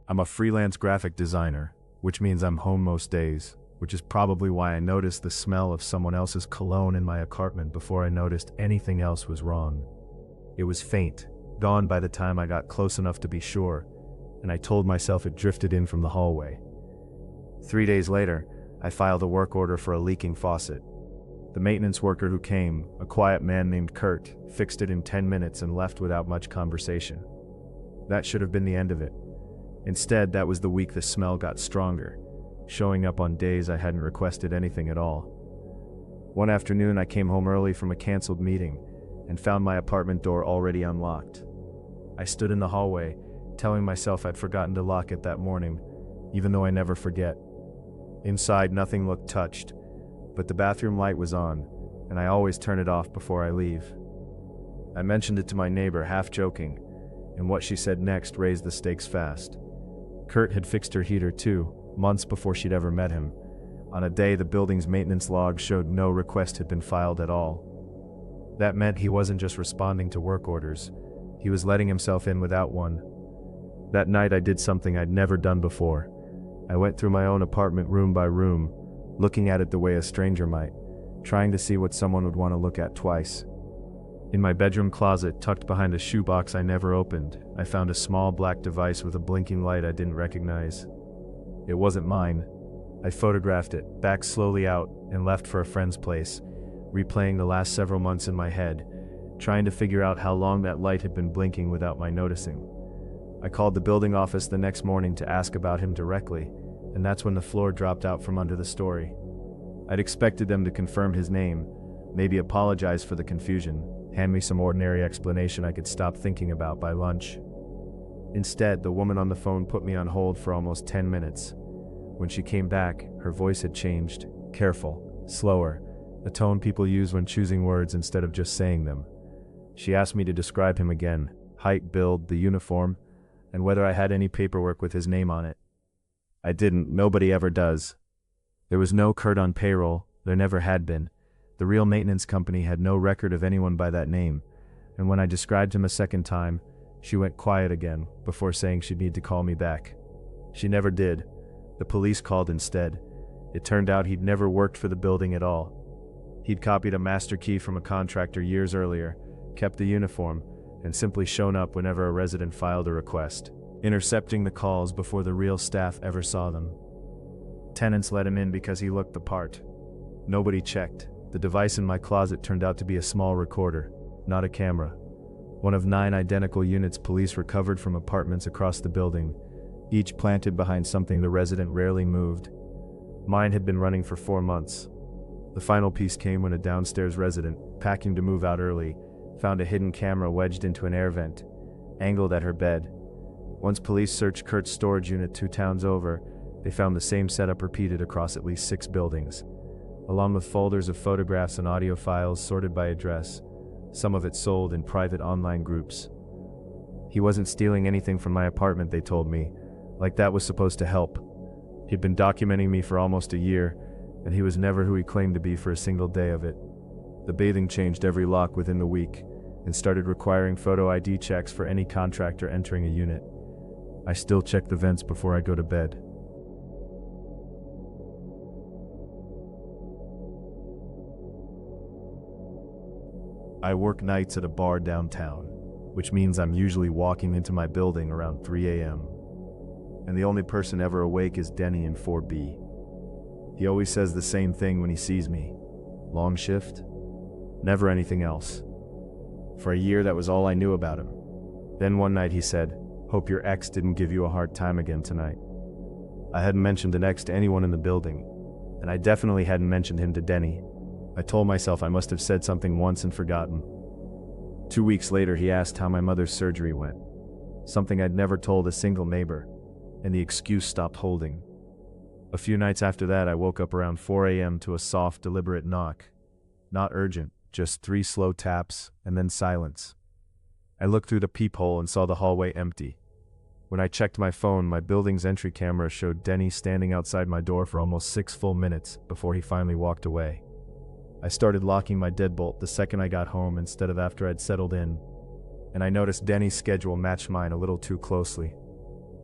I'm a freelance graphic designer, which means I'm home most days, which is probably why I noticed the smell of someone else's cologne in my apartment before I noticed anything else was wrong. It was faint, gone by the time I got close enough to be sure, and I told myself it drifted in from the hallway. 3 days later, I filed a work order for a leaking faucet. The maintenance worker who came, a quiet man named Kurt, fixed it in 10 minutes and left without much conversation. That should have been the end of it. Instead, that was the week the smell got stronger, showing up on days I hadn't requested anything at all. One afternoon, I came home early from a canceled meeting and found my apartment door already unlocked. I stood in the hallway, telling myself I'd forgotten to lock it that morning, even though I never forget. Inside, nothing looked touched, but the bathroom light was on, and I always turn it off before I leave. I mentioned it to my neighbor, half joking, and what she said next raised the stakes fast. Kurt had fixed her heater too, months before she'd ever met him, on a day the building's maintenance log showed no request had been filed at all. That meant he wasn't just responding to work orders, he was letting himself in without one. That night I did something I'd never done before. I went through my own apartment room by room, looking at it the way a stranger might, trying to see what someone would want to look at twice. In my bedroom closet, tucked behind a shoebox I never opened, I found a small black device with a blinking light I didn't recognize. It wasn't mine. I photographed it, backed slowly out, and left for a friend's place, replaying the last several months in my head, trying to figure out how long that light had been blinking without my noticing. I called the building office the next morning to ask about him directly, and that's when the floor dropped out from under the story. I'd expected them to confirm his name, maybe apologize for the confusion, hand me some ordinary explanation I could stop thinking about by lunch. Instead, the woman on the phone put me on hold for almost 10 minutes. When she came back, her voice had changed, careful, slower, a tone people use when choosing words instead of just saying them. She asked me to describe him again, height, build, the uniform, and whether I had any paperwork with his name on it. I didn't, nobody ever does. There was no Kurt on payroll, there never had been. The real maintenance company had no record of anyone by that name, and when I described him a second time, she went quiet again, before saying she'd need to call me back. She never did. The police called instead. It turned out he'd never worked for the building at all. He'd copied a master key from a contractor years earlier, kept the uniform, and simply shown up whenever a resident filed a request, intercepting the calls before the real staff ever saw them. Tenants let him in because he looked the part. Nobody checked. The device in my closet turned out to be a small recorder, not a camera. One of 9 identical units police recovered from apartments across the building, each planted behind something the resident rarely moved. Mine had been running for 4 months. The final piece came when a downstairs resident, packing to move out early, found a hidden camera wedged into an air vent, angled at her bed. Once police searched Kurt's storage unit 2 towns over, they found the same setup repeated across at least 6 buildings, along with folders of photographs and audio files sorted by address, some of it sold in private online groups. He wasn't stealing anything from my apartment, they told me, like that was supposed to help. He'd been documenting me for almost a year, and he was never who he claimed to be for a single day of it. The bathing changed every lock within the week, and started requiring photo ID checks for any contractor entering a unit. I still check the vents before I go to bed. I work nights at a bar downtown, which means I'm usually walking into my building around 3 a.m. And the only person ever awake is Denny in 4B. He always says the same thing when he sees me. Long shift? Never anything else. For a year, that was all I knew about him. Then one night he said, "Hope your ex didn't give you a hard time again tonight." I hadn't mentioned an ex to anyone in the building, and I definitely hadn't mentioned him to Denny. I told myself I must have said something once and forgotten. 2 weeks later, he asked how my mother's surgery went, something I'd never told a single neighbor, and the excuse stopped holding. A few nights after that, I woke up around 4 a.m. to a soft, deliberate knock. Not urgent, just 3 slow taps, and then silence. I looked through the peephole and saw the hallway empty. When I checked my phone, my building's entry camera showed Denny standing outside my door for almost 6 full minutes before he finally walked away. I started locking my deadbolt the second I got home instead of after I'd settled in, and I noticed Denny's schedule matched mine a little too closely.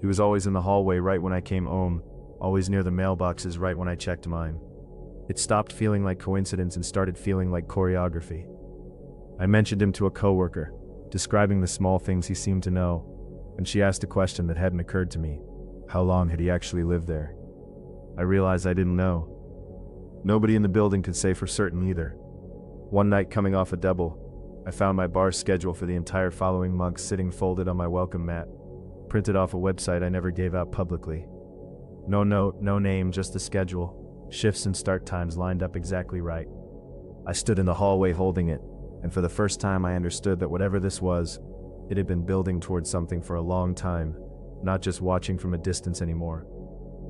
He was always in the hallway right when I came home, always near the mailboxes right when I checked mine. It stopped feeling like coincidence and started feeling like choreography. I mentioned him to a coworker, describing the small things he seemed to know, and she asked a question that hadn't occurred to me. How long had he actually lived there? I realized I didn't know. Nobody in the building could say for certain either. One night coming off a double, I found my bar schedule for the entire following month sitting folded on my welcome mat, printed off a website I never gave out publicly. No note, no name, just the schedule, shifts and start times lined up exactly right. I stood in the hallway holding it, and for the first time I understood that whatever this was, it had been building towards something for a long time, not just watching from a distance anymore.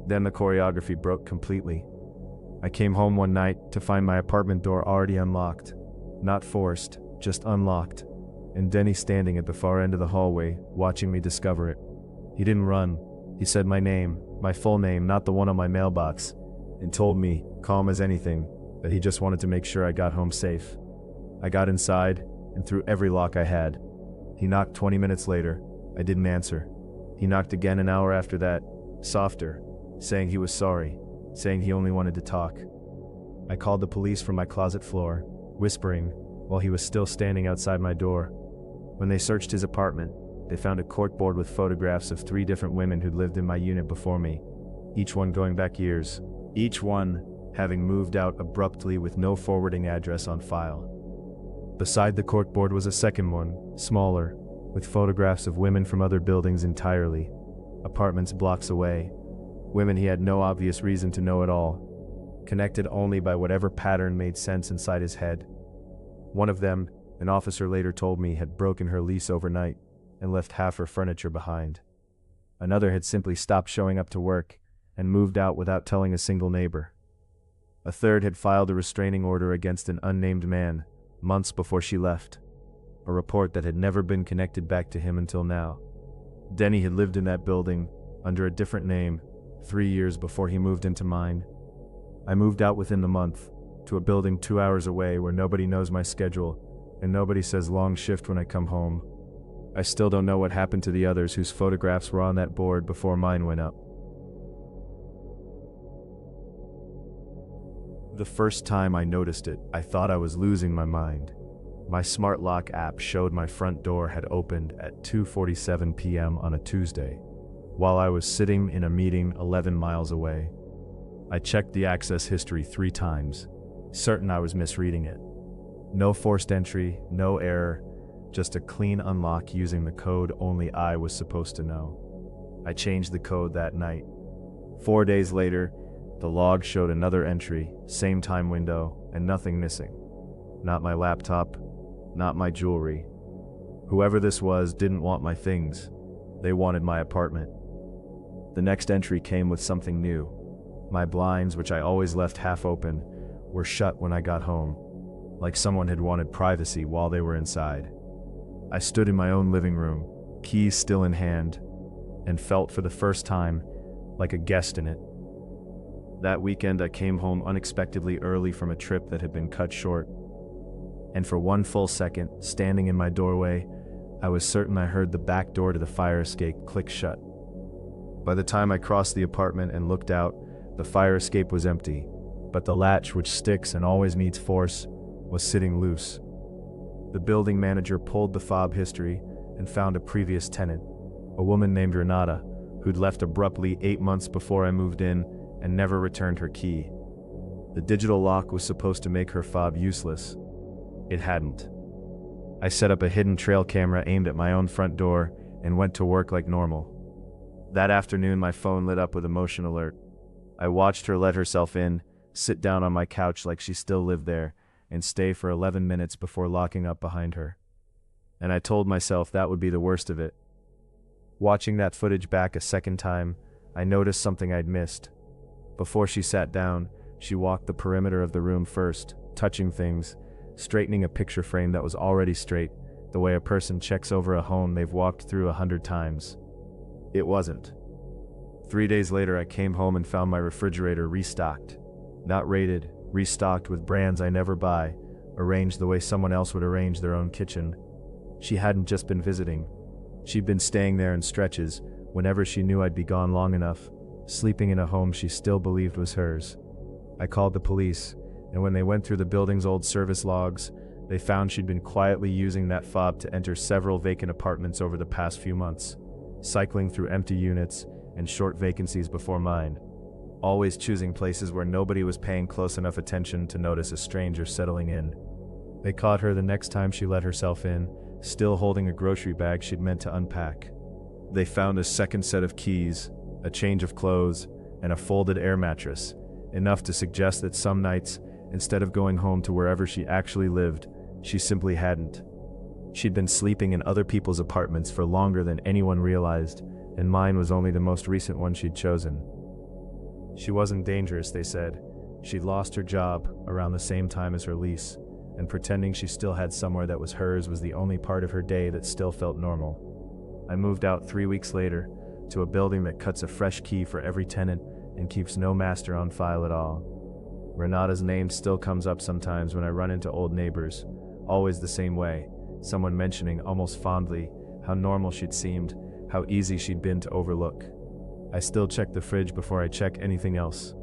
Then the choreography broke completely. I came home one night to find my apartment door already unlocked. Not forced, just unlocked. And Denny standing at the far end of the hallway, watching me discover it. He didn't run. He said my name, my full name, not the one on my mailbox, and told me, calm as anything, that he just wanted to make sure I got home safe. I got inside, and threw every lock I had. He knocked 20 minutes later. I didn't answer. He knocked again an hour after that, softer, saying he was sorry, saying he only wanted to talk. I called the police from my closet floor, whispering, while he was still standing outside my door. When they searched his apartment, they found a corkboard with photographs of 3 different women who'd lived in my unit before me, each one going back years, each one having moved out abruptly with no forwarding address on file. Beside the corkboard was a second one, smaller, with photographs of women from other buildings entirely, apartments blocks away, women he had no obvious reason to know at all, connected only by whatever pattern made sense inside his head. One of them, an officer later told me, had broken her lease overnight and left half her furniture behind. Another had simply stopped showing up to work and moved out without telling a single neighbor. A third had filed a restraining order against an unnamed man months before she left, a report that had never been connected back to him until now. Denny had lived in that building under a different name 3 years before he moved into mine. I moved out within the month to a building 2 hours away where nobody knows my schedule and nobody says long shift when I come home. I still don't know what happened to the others whose photographs were on that board before mine went up. The first time I noticed it, I thought I was losing my mind. My smart lock app showed my front door had opened at 2:47 p.m. on a Tuesday, while I was sitting in a meeting 11 miles away. I checked the access history 3 times, certain I was misreading it. No forced entry, no error, just a clean unlock using the code only I was supposed to know. I changed the code that night. 4 days later, the log showed another entry, same time window, and nothing missing. Not my laptop, not my jewelry. Whoever this was didn't want my things. They wanted my apartment. The next entry came with something new. My blinds, which I always left half open, were shut when I got home, like someone had wanted privacy while they were inside. I stood in my own living room, keys still in hand, and felt for the first time like a guest in it. That weekend I came home unexpectedly early from a trip that had been cut short, and for one full second, standing in my doorway, I was certain I heard the back door to the fire escape click shut. By the time I crossed the apartment and looked out, the fire escape was empty, but the latch, which sticks and always needs force, was sitting loose. The building manager pulled the fob history and found a previous tenant, a woman named Renata, who'd left abruptly 8 months before I moved in and never returned her key. The digital lock was supposed to make her fob useless. It hadn't. I set up a hidden trail camera aimed at my own front door and went to work like normal. That afternoon, my phone lit up with a motion alert. I watched her let herself in, sit down on my couch like she still lived there, and stay for 11 minutes before locking up behind her. And I told myself that would be the worst of it. Watching that footage back a second time, I noticed something I'd missed. Before she sat down, she walked the perimeter of the room first, touching things, straightening a picture frame that was already straight, the way a person checks over a home they've walked through 100 times. It wasn't. 3 days later, I came home and found my refrigerator restocked. Not rated, restocked with brands I never buy, arranged the way someone else would arrange their own kitchen. She hadn't just been visiting. She'd been staying there in stretches, whenever she knew I'd be gone long enough, sleeping in a home she still believed was hers. I called the police, and when they went through the building's old service logs, they found she'd been quietly using that fob to enter several vacant apartments over the past few months, cycling through empty units and short vacancies before mine, always choosing places where nobody was paying close enough attention to notice a stranger settling in. They caught her the next time she let herself in, still holding a grocery bag she'd meant to unpack. They found a second set of keys, a change of clothes, and a folded air mattress, enough to suggest that some nights, instead of going home to wherever she actually lived, she simply hadn't. She'd been sleeping in other people's apartments for longer than anyone realized, and mine was only the most recent one she'd chosen. She wasn't dangerous, they said. She'd lost her job around the same time as her lease, and pretending she still had somewhere that was hers was the only part of her day that still felt normal. I moved out 3 weeks later to a building that cuts a fresh key for every tenant and keeps no master on file at all. Renata's name still comes up sometimes when I run into old neighbors, always the same way, someone mentioning almost fondly how normal she'd seemed, how easy she'd been to overlook. I still check the fridge before I check anything else.